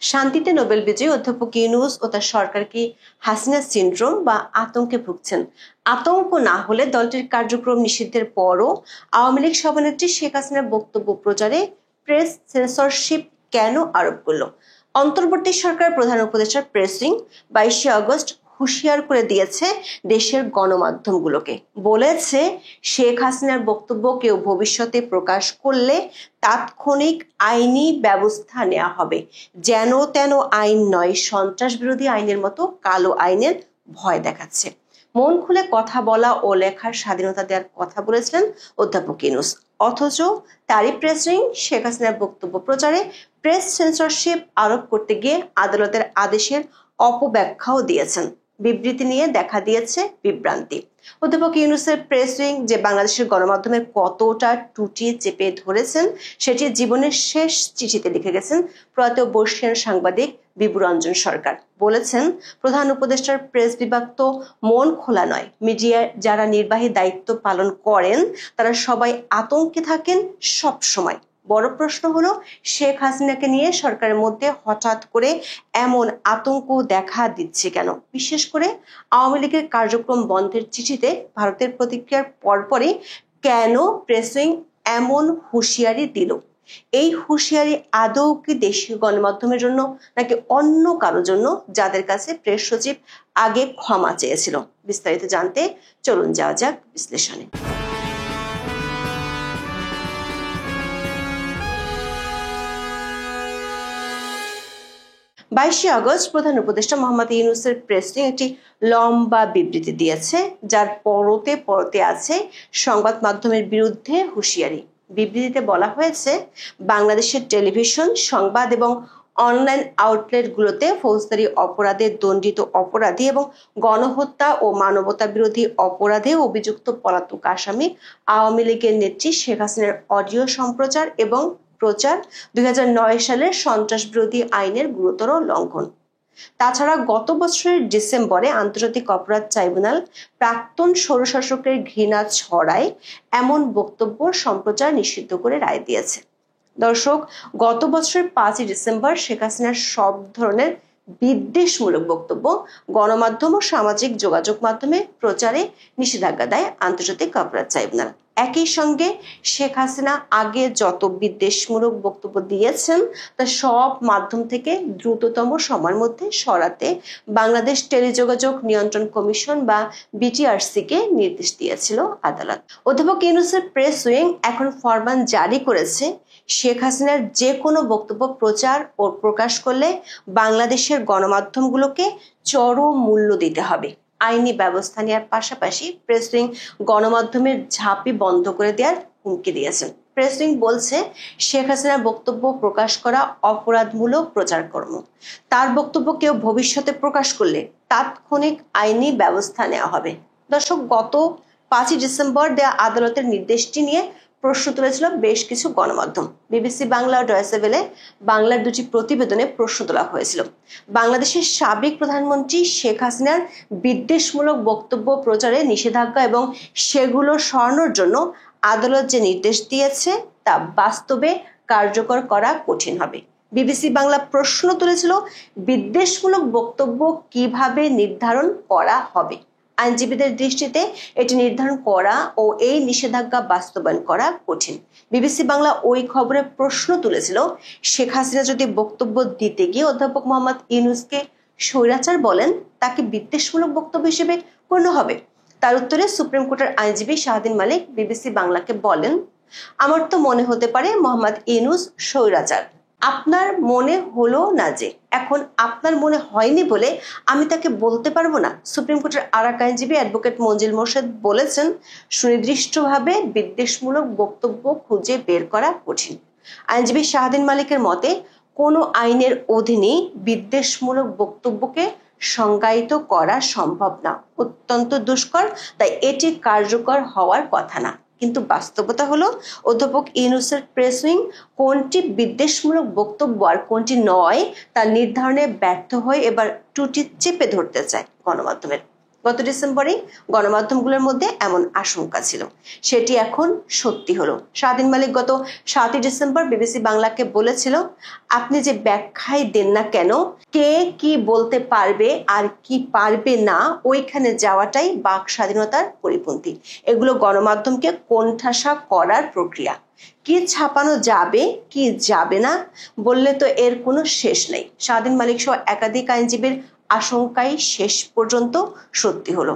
শান্তিতে নোবেল বিজয়ী অধ্যাপক ইউনূস ও তার সরকার কি হাসিনা সিন্ড্রোম বা আতঙ্কে ভুগছেন? আতঙ্ক না হলে দলটির কার্যক্রম নিষিদ্ধের পরও আওয়ামী লীগ সভানেত্রী শেখ হাসিনার বক্তব্য প্রচারে প্রেস সেন্সরশিপ কেন আরোপ করল? অন্তর্বর্তী সরকার প্রধান উপদেষ্টার প্রেস উইং 22শে আগস্ট হুঁশিয়ার করে দিয়েছে দেশের গণমাধ্যমগুলোকে। বলেছে, শেখ হাসিনার বক্তব্য কেউ ভবিষ্যতে প্রকাশ করলে তাৎক্ষণিক আইনি ব্যবস্থা নেওয়া হবে। যেন তেন আইন নয়, সন্ত্রাস বিরোধী আইনের মতো কালো আইনের ভয় দেখাচ্ছে। মন খুলে কথা বলা ও লেখার স্বাধীনতা দেওয়ার কথা বলেছিলেন অধ্যাপক ইউনূস, অথচ তারই প্রেস উইং শেখ হাসিনার বক্তব্য প্রচারে প্রেস সেন্সরশিপ আরোপ করতে গিয়ে আদালতের আদেশের অপব্যাখ্যাও দিয়েছেন। বিবৃতি নিয়ে দেখা দিয়েছে বিভ্রান্তি। অধ্যাপক ইউনূসের প্রেস উইং যে বাংলাদেশের গণমাধ্যমের কতটা টুটি চেপে ধরেছেন সেটি জীবনের শেষ চিঠিতে লিখে গেছেন প্রয়াত বর্ষিয়ান সাংবাদিক বিভু রঞ্জন সরকার। বলেছেন, প্রধান উপদেষ্টার প্রেস বিভাগ তো মন খোলা নয়। মিডিয়ার যারা নির্বাহী দায়িত্ব পালন করেন তারা সবাই আতঙ্কে থাকেন সব সময়। বড় প্রশ্ন হলো, শেখ হাসিনাকে নিয়ে সরকারের মধ্যে হঠাৎ করে এমন আতঙ্ক দেখা দিচ্ছে কেন? বিশেষ করে আওয়ামী লীগের কার্যক্রম বন্ধের চিঠিতে ভারতের প্রতিক্রিয়ার পরপরই কেন প্রেস উইং এমন হুঁশিয়ারি দিল? এই হুঁশিয়ারি আদৌ কি দেশীয় গণমাধ্যমের জন্য নাকি অন্য কারোর জন্য, যাদের কাছে প্রেস সচিব আগে ক্ষমা চেয়েছিল? বিস্তারিত জানতে চলুন যাওয়া যাক বিশ্লেষণে। 22শে আগস্ট প্রধান উপদেষ্টা মোহাম্মদ ইউনূসের প্রেস উইং একটি লম্বা বিবৃতি দিয়েছে, যার পরতে পরতে আছে সংবাদ মাধ্যমের বিরুদ্ধে হুঁশিয়ারি। বিবৃতিতে বলা হয়েছে, বাংলাদেশের টেলিভিশন, সংবাদ এবং অনলাইন আউটলেটগুলোতে ফৌজদারি অপরাধে দণ্ডিত অপরাধী এবং গণহত্যা ও মানবতা বিরোধী অপরাধে অভিযুক্ত পলাতক আসামি আওয়ামী লীগের নেত্রী শেখ হাসিনার অডিও সম্প্রচার এবং প্রচার 2009 সালের সন্ত্রাস বিরোধী আইনের গুরুতর লঙ্ঘন। তাছাড়া গত বছরের ডিসেম্বরে আন্তর্জাতিক অপরাধ ট্রাইব্যুনাল প্রাক্তন স্বৈরশাসকের ঘৃণা ছড়ায় এমন বক্তব্য সম্প্রচার নিষিদ্ধ করে রায় দিয়েছে। দর্শক, গত বছরের 5ই ডিসেম্বর শেখ হাসিনার সব ধরনের বিদ্বেষমূলক বক্তব্য গণমাধ্যম ও সামাজিক যোগাযোগ মাধ্যমে প্রচারে নিষেধাজ্ঞা দেয় আন্তর্জাতিক অপরাধ ট্রাইব্যুনাল। একই সঙ্গে শেখ হাসিনা আগে যত বিদ্বেষমূলক বক্তব্য দিয়েছেন তা সব মাধ্যম থেকে দ্রুততম সময়ের মধ্যে সরাতে বাংলাদেশ টেলিযোগাযোগ নিয়ন্ত্রণ কমিশন বা বিটিআরসি কে নির্দেশ দিয়েছিল আদালত। অধ্যাপক ইউনূসের প্রেস উইং এখন ফরমান জারি করেছে, শেখ হাসিনার যে কোনো বক্তব্য প্রচার ও প্রকাশ করলে বাংলাদেশের গণমাধ্যমগুলোকে চরম মূল্য দিতে হবে। আইনি ব্যবস্থা নেওয়ার পাশাপাশি প্রেস উইং গণমাধ্যমের ঝাঁপি বন্ধ করে দেওয়ার হুমকি দিয়েছেন। প্রেস উইং বলছে, শেখ হাসিনার বক্তব্য প্রকাশ করা অপরাধমূলক প্রচারকর্ম। তার বক্তব্য কেউ ভবিষ্যতে প্রকাশ করলে তাৎক্ষণিক আইনি ব্যবস্থা নেওয়া হবে। দর্শক, গত 5ই ডিসেম্বর দেয়া আদালতের নির্দেশটি নিয়ে প্রশ্ন তুলেছিল বেশ কিছু গণমাধ্যম। বিবিসি বাংলা ও ডয়েচে ভেলে বাংলার দুটি প্রতিবেদনে প্রশ্ন তোলা হয়েছিল, বাংলাদেশের সাবেক প্রধানমন্ত্রী শেখ হাসিনার বিদ্বেষমূলক বক্তব্য প্রচারে নিষেধাজ্ঞা এবং সেগুলো সরানোর জন্য আদালত যে নির্দেশ দিয়েছে তা বাস্তবে কার্যকর করা কঠিন হবে। বিবিসি বাংলা প্রশ্ন তুলেছিল, বিদ্বেষমূলক বক্তব্য কিভাবে নির্ধারণ করা হবে? আইনজীবীদের দৃষ্টিতে এটি নির্ধারণ করা ও এই নিষেধাজ্ঞা বাস্তবায়ন করা কঠিন। বিবিসি বাংলা ওই খবরে প্রশ্ন তুলেছিল, শেখ হাসিনা যদি বক্তব্য দিতে গিয়ে অধ্যাপক মোহাম্মদ ইউনূসকে স্বৈরাচার বলেন, তাকে বিদ্বেষমূলক বক্তব্য হিসেবে গণ্য হবে? তার উত্তরে সুপ্রিম কোর্টের আইনজীবী শাহদিন মালিক বিবিসি বাংলাকে বলেন, আমার তো মনে হতে পারে মোহাম্মদ ইউনূস স্বৈরাচার। আপনার মনে হলো না যে, এখন আপনার মনে হয়নি বলে আমি তাকে বলতে পারবো না। সুপ্রিম কোর্টের আরেক আইনজীবী অ্যাডভোকেট মঞ্জিল মোর্শেদ বলেছেন, সুনির্দিষ্টভাবে বিদ্বেষমূলক বক্তব্য খুঁজে বের করা কঠিন। আইনজীবী শাহদিন মালিকের মতে, কোনো আইনের অধীনে বিদ্বেষমূলক বক্তব্যকে সংজ্ঞায়িত করা সম্ভব না, অত্যন্ত দুষ্কর, তাই এটি কার্যকর হওয়ার কথা না। কিন্তু বাস্তবতা হলো, অধ্যাপক ইউনূসের প্রেস উইং কোনটি বিদ্বেষমূলক বক্তব্য আর কোনটি নয় তা নির্ধারণে ব্যর্থ হয়ে এবার টুটি চেপে ধরতে চায় গণমাধ্যমের। গত ডিসেম্বরে গণমাধ্যমগুলোর মধ্যে এমন আশঙ্কা ছিল, সেটি এখন সত্যি হলো। শাহীন মালিক গত 7 ডিসেম্বর বিবিসি বাংলাকে বলেছিল, আপনি যে ব্যাখ্যাই দেন না কেন, কে কি বলতে পারবে আর কি পারবে না, ওইখানে যাওয়াটাই বাক স্বাধীনতার পরিপন্থী। এগুলো গণমাধ্যমকে কোণঠাসা করার প্রক্রিয়া। কি ছাপানো যাবে কি যাবে না বললে তো এর কোনো শেষ নেই। শাহীন মালিক সহ একাধিক আইনজীবীর আশঙ্কাই শেষ পর্যন্ত সত্যি হলো।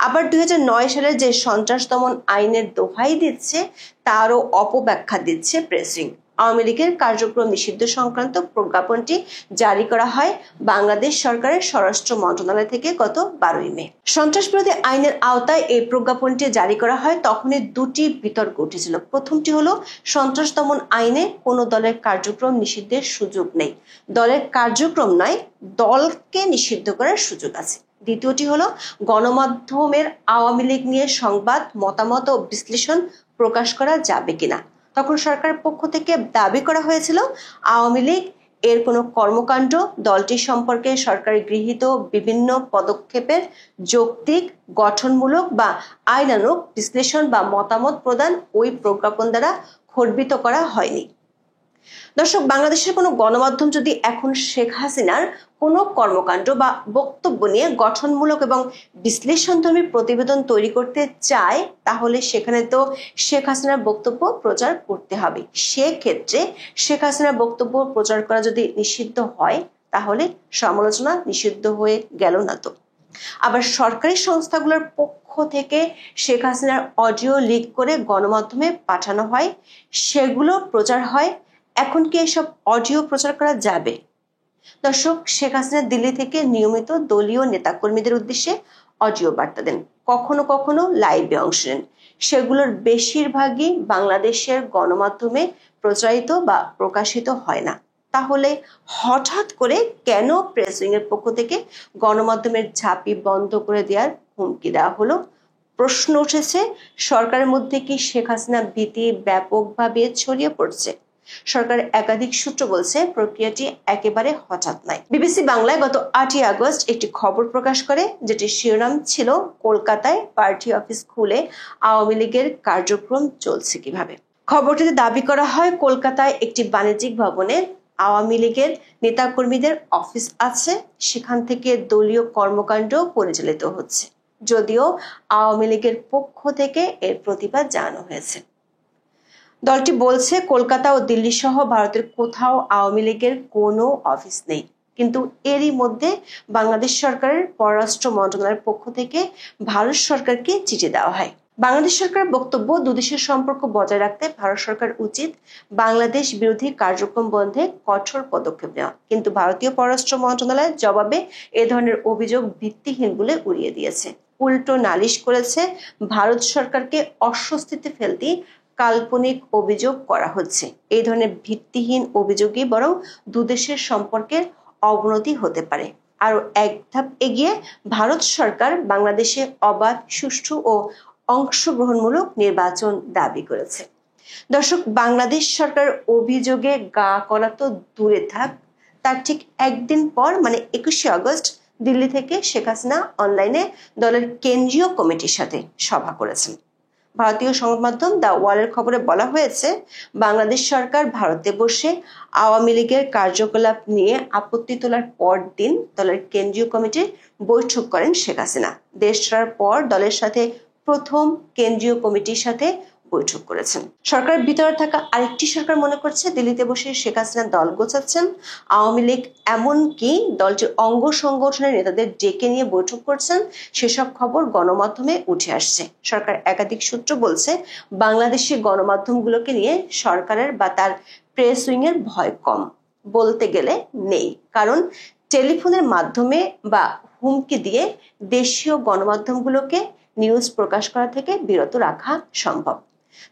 আবার 2009 সালে যে সন্ত্রাস দমন আইনের দোহাই দিচ্ছে তারও অপব্যাখ্যা দিচ্ছে প্রেস উইং। আওয়ামী লীগের কার্যক্রম নিষিদ্ধ সংক্রান্ত প্রজ্ঞাপনটি জারি করা হয় বাংলাদেশ সরকারের স্বরাষ্ট্র মন্ত্রণালয় থেকে গত 12 মে। সন্ত্রাস বিরোধী আইনের আওতায় এই প্রজ্ঞাপনটি জারি করা হয় তখনই দুটি বিতর্ক উঠেছিল। প্রথমটি হলো, সন্ত্রাস দমন আইনে কোনো দলের কার্যক্রম নিষিদ্ধের সুযোগ নেই, দলের কার্যক্রম নয় দলকে নিষিদ্ধ করার সুযোগ আছে। দ্বিতীয়টি হলো, গণমাধ্যমের আওয়ামী লীগ নিয়ে সংবাদ, মতামত ও বিশ্লেষণ প্রকাশ করা যাবে কিনা। তখন সরকারের পক্ষ থেকে দাবি করা হয়েছিল, আওয়ামী লীগ এর কোনো কর্মকাণ্ড, দলটি সম্পর্কে সরকারের গৃহীত বিভিন্ন পদক্ষেপের যৌক্তিক, গঠনমূলক বা আইনানুগ বিশ্লেষণ বা মতামত প্রদান ওই প্রজ্ঞাপন দ্বারা খণ্ডিত করা হয়নি। দর্শক, বাংলাদেশের কোনো গণমাধ্যম যদি এখন শেখ হাসিনার কোনো কর্মকাণ্ড বা বক্তব্য নিয়ে গঠনমূলক এবং বিশ্লেষণধর্মী প্রতিবেদন তৈরি করতে চায়, তাহলে সেখানে তো শেখ হাসিনার বক্তব্য প্রচার করতে হবে। সেক্ষেত্রে শেখ হাসিনার বক্তব্য প্রচার করা যদি নিষিদ্ধ হয়, তাহলে সমালোচনা নিষিদ্ধ হয়ে গেল না তো? আবার সরকারি সংস্থাগুলোর পক্ষ থেকে শেখ হাসিনার অডিও লিক করে গণমাধ্যমে পাঠানো হয়, সেগুলো প্রচার হয়। এখন কি এসব অডিও প্রচার করা যাবে? দর্শক, শেখ হাসিনা দিল্লি থেকে নিয়মিত দলীয় নেতাকর্মীদের উদ্দেশ্যে অডিও বার্তা দেন, কখনো কখনো লাইভে অংশ নেন। সেগুলোর বেশিরভাগই বাংলাদেশের গণমাধ্যমে প্রচারিত বা প্রকাশিত হয় না। তাহলে হঠাৎ করে কেন প্রেস উইং এর পক্ষ থেকে গণমাধ্যমের ঝাঁপি বন্ধ করে দেওয়ার হুমকি দেওয়া হলো? প্রশ্ন উঠেছে, সরকারের মধ্যে কি শেখ হাসিনা ভীতি ব্যাপকভাবে ছড়িয়ে পড়ছে? সরকারের একাধিক সূত্র বলছে, প্রক্রিয়াটি একেবারে হঠাৎ নয়। বিবিসি বাংলায় গত 8 আগস্ট একটি খবর প্রকাশ করে, যেটির শিরোনাম ছিল, কলকাতায় পার্টি অফিস খুলে আওয়ামী লীগের কার্যক্রম চলছে কিভাবে। খবরটিতে দাবি করা হয়, কলকাতায় একটি বাণিজ্যিক ভবনে আওয়ামী লীগের নেতাকর্মীদের অফিস আছে, সেখান থেকে দলীয় কর্মকাণ্ড পরিচালিত হচ্ছে। যদিও আওয়ামী লীগের পক্ষ থেকে এর প্রতিবাদ জানানো হয়েছে। দলটি বলছে, কলকাতা ও দিল্লি সহ ভারতের কোথাও আওয়ামী লীগের কোনো অফিস নেই। কিন্তু এরই মধ্যে বাংলাদেশ সরকারের পররাষ্ট্র মন্ত্রণালয়ের পক্ষ থেকে ভারত সরকারকে চিঠি দেওয়া হয়। বাংলাদেশ সরকারের বক্তব্য, দুদেশের সম্পর্ক বজায় রাখতে ভারত সরকার উচিত বাংলাদেশ বিরোধী কার্যক্রম বন্ধে কঠোর পদক্ষেপ নেওয়া। কিন্তু ভারতীয় পররাষ্ট্র মন্ত্রণালয়ের জবাবে এ ধরনের অভিযোগ ভিত্তিহীন বলে উড়িয়ে দিয়েছে। উল্টো নালিশ করেছে, ভারত সরকারকে অস্বস্তিতে ফেলতে কাল্পনিক অভিযোগ করা হচ্ছে। এই ধরনের ভিত্তিহীন অভিযোগই বরং দুদেশের সম্পর্কের অবনতি হতে পারে। আরো এক ধাপ এগিয়ে ভারত সরকার বাংলাদেশে অবাধ, সুষ্ঠু ও অংশগ্রহণমূলক নির্বাচন দাবি করেছে। দর্শক, বাংলাদেশ সরকার অভিযোগে গা করা তো দূরে থাক, তার ঠিক একদিন পর মানে 21 আগস্ট দিল্লি থেকে শেখ হাসিনা অনলাইনে দলের কেন্দ্রীয় কমিটির সাথে সভা করেছেন। ভারতীয় সংবাদ মাধ্যম দ্য ওয়ালের খবরে বলা হয়েছে, বাংলাদেশ সরকার ভারতে বসে আওয়ামী লীগের কার্যকলাপ নিয়ে আপত্তি তোলার পর দিন দলের কেন্দ্রীয় কমিটির বৈঠক করেন শেখ হাসিনা। দেশ ছাড়ার পর দলের সাথে প্রথম কেন্দ্রীয় কমিটির সাথে বৈঠক করেছেন। সরকারের ভিতরে থাকা আরেকটি সরকার মনে করছে, দিল্লিতে বসে শেখ হাসিনা দল গোছাচ্ছেন। আওয়ামী লীগ এমনকি দলটির অঙ্গ সংগঠনের নেতাদের ডেকে নিয়ে বৈঠক করছেন, সেসব খবর গণমাধ্যমে উঠে আসছে। সরকার একাধিক সূত্র বলছে, বাংলাদেশের গণমাধ্যমগুলোকে নিয়ে সরকারের বা তার প্রেস উইং এর ভয় কম বলতে গেলে নেই, কারণ টেলিফোনের মাধ্যমে বা হুমকি দিয়ে দেশীয় গণমাধ্যমগুলোকে নিউজ প্রকাশ করা থেকে বিরত রাখা সম্ভব।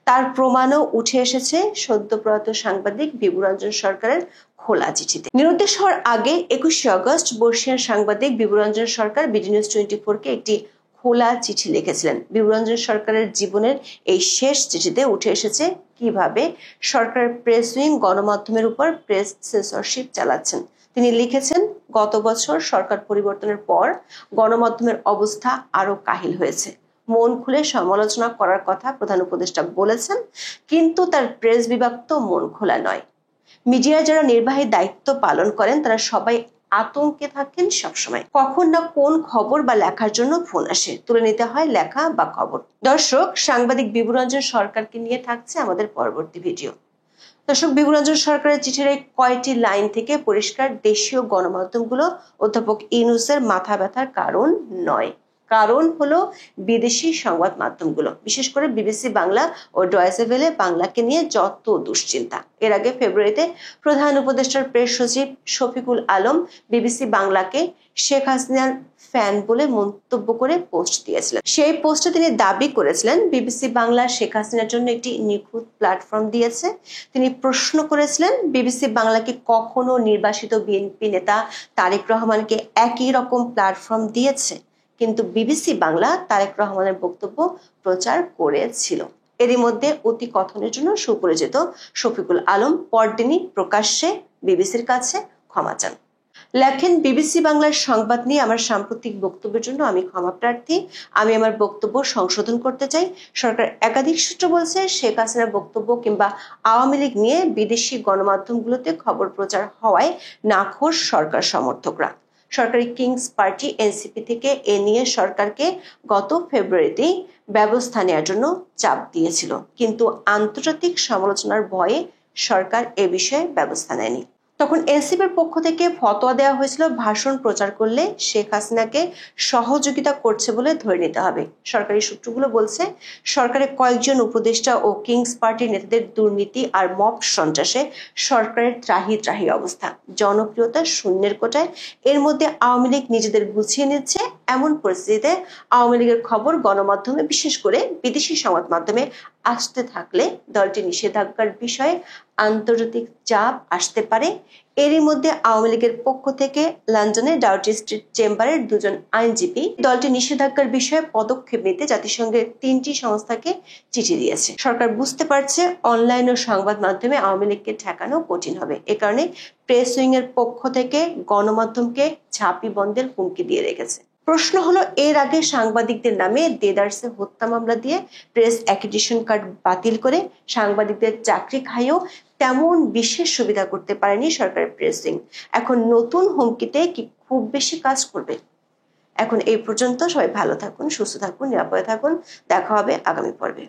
তার প্রমাণও উঠে এসেছে সদ্যপ্রয়াত সাংবাদিক বিভুরঞ্জন সরকারের খোলা চিঠিতে। নিরুদ্দেশ হওয়ার আগে 21 আগস্ট বর্ষিয়ান সাংবাদিক বিভুরঞ্জন সরকার বিডি নিউজ 24-কে একটি খোলা চিঠি লিখেছিলেন। বিভুরঞ্জন সরকারের জীবনের এই শেষ চিঠিতে উঠে এসেছে কিভাবে সরকারের প্রেস উইং গণমাধ্যমের উপর প্রেস সেন্সরশিপ চালাচ্ছেন। তিনি লিখেছেন, গত বছর সরকার পরিবর্তনের পর গণমাধ্যমের অবস্থা আরো কাহিল হয়েছে। মন খুলে সমালোচনা করার কথা প্রধান উপদেষ্টা বলেছেন, কিন্তু তার প্রেস বিভাগ তো মন খোলা নয়। মিডিয়ার যারা নির্বাহী দায়িত্ব পালন করেন তারা সবাই আতঙ্কে থাকেন সবসময়। কখন না কোন খবর বা লেখার জন্য ফোন আসে, তুলে নিতে হয় লেখা বা খবর। দর্শক, সাংবাদিক বিভুরঞ্জন সরকারকে নিয়ে থাকছে আমাদের পরবর্তী ভিডিও। দর্শক, বিভুরঞ্জন সরকারের চিঠির এই কয়টি লাইন থেকে পরিষ্কার দেশীয় গণমাধ্যমগুলো অধ্যাপক ইউনূসের মাথা ব্যথার কারণ নয়। কারণ হলো বিদেশি সংবাদ মাধ্যমগুলো, বিশেষ করে বিবিসি বাংলা ও ডয়েচে ভেলে বাংলাকে নিয়ে যত দুশ্চিন্তা। এর আগে ফেব্রুয়ারিতে প্রধান উপদেষ্টার প্রেস সচিব শফিকুল আলম বিবিসি বাংলাকে শেখ হাসিনার ফ্যান বলে মন্তব্য করে পোস্ট দিয়েছিলেন। সেই পোস্টে তিনি দাবি করেছিলেন বিবিসি বাংলা শেখ হাসিনার জন্য একটি নিখুঁত প্ল্যাটফর্ম দিয়েছে। তিনি প্রশ্ন করেছিলেন বিবিসি বাংলাকে কখনো নির্বাসিত বিএনপি নেতা তারেক রহমানকে একই রকম প্ল্যাটফর্ম দিয়েছে? কিন্তু বিবিসি বাংলা তারেক রহমানের বক্তব্য প্রচার করেছিল। এরই মধ্যে অতি কথনের জন্য সুপরিচিত শফিকুল আলম পরদিনই প্রকাশ্যে বিবিসির কাছে ক্ষমা চান। লেখেন, বিবিসি বাংলার সংবাদ নিয়ে আমার সাম্প্রতিক বক্তব্যের জন্য আমি ক্ষমা প্রার্থী। আমি আমার বক্তব্য সংশোধন করতে চাই। সরকার একাধিক সূত্র বলছে শেখ হাসিনার বক্তব্য কিংবা আওয়ামী লীগ নিয়ে বিদেশি গণমাধ্যমগুলোতে খবর প্রচার হওয়ায় নাখোশ সরকার সমর্থকরা। সরকারি কিংস পার্টি এনসিপি থেকে এ নিয়ে সরকারকে গত ফেব্রুয়ারিতেই ব্যবস্থা নেওয়ার জন্য চাপ দিয়েছিল, কিন্তু আন্তর্জাতিক সমালোচনার ভয়ে সরকার এ বিষয়ে ব্যবস্থা নেয়নি। তখন এনসিপির পক্ষ থেকে ফতোয়া দেওয়া হয়েছিল ভাষণ প্রচার করলে শেখ হাসিনাকে সহযোগিতা করছে বলে ধরে নিতে হবে। সরকারি সূত্রগুলো বলছে সরকারের কয়েকজন উপদেষ্টা ও কিংস পার্টির নেতাদের দুর্নীতি আর মব সন্ত্রাসে সরকারের ত্রাহি ত্রাহি অবস্থা, জনপ্রিয়তা শূন্যের কোটায়। এর মধ্যে আওয়ামী লীগ নিজেদের গুছিয়ে নিচ্ছে। এমন পরিস্থিতিতে আওয়ামী লীগের খবর গণমাধ্যমে, বিশেষ করে বিদেশি সংবাদ মাধ্যমে আসতে থাকলে দলটি নিষেধাজ্ঞার বিষয়ে আন্তর্জাতিক চাপ আসতে পারে। এরই মধ্যে আওয়ামী লীগের পক্ষ থেকে লন্ডনে ডাউটি স্ট্রিট চেম্বারের দুজন আইনজীবী দলটি নিষেধাজ্ঞার বিষয়ে পদক্ষেপ নিতে জাতিসংঘের 3টি সংস্থাকে চিঠি দিয়েছে। সরকার বুঝতে পারছে অনলাইন ও সংবাদ মাধ্যমে আওয়ামী লীগকে ঠেকানো কঠিন হবে। এ কারণে প্রেস উইং এর পক্ষ থেকে গণমাধ্যমকে ঝাঁপি বন্ধের হুমকি দিয়ে রেখেছে। প্রশ্ন হলো, এর আগে সাংবাদিকদের নামে দেদারসে হত্যা মামলা দিয়ে প্রেস অ্যাক্রিডিটেশন কার্ড বাতিল করে সাংবাদিকদের চাকরি খাইয়েও তেমন বিশেষ সুবিধা করতে পারেনি সরকারের প্রেস উইং। এখন নতুন হুমকিতে কি খুব বেশি কাজ করবে? এখন এই পর্যন্ত। সবাই ভালো থাকুন, সুস্থ থাকুন, নিরাপদে থাকুন। দেখা হবে আগামী পর্বে।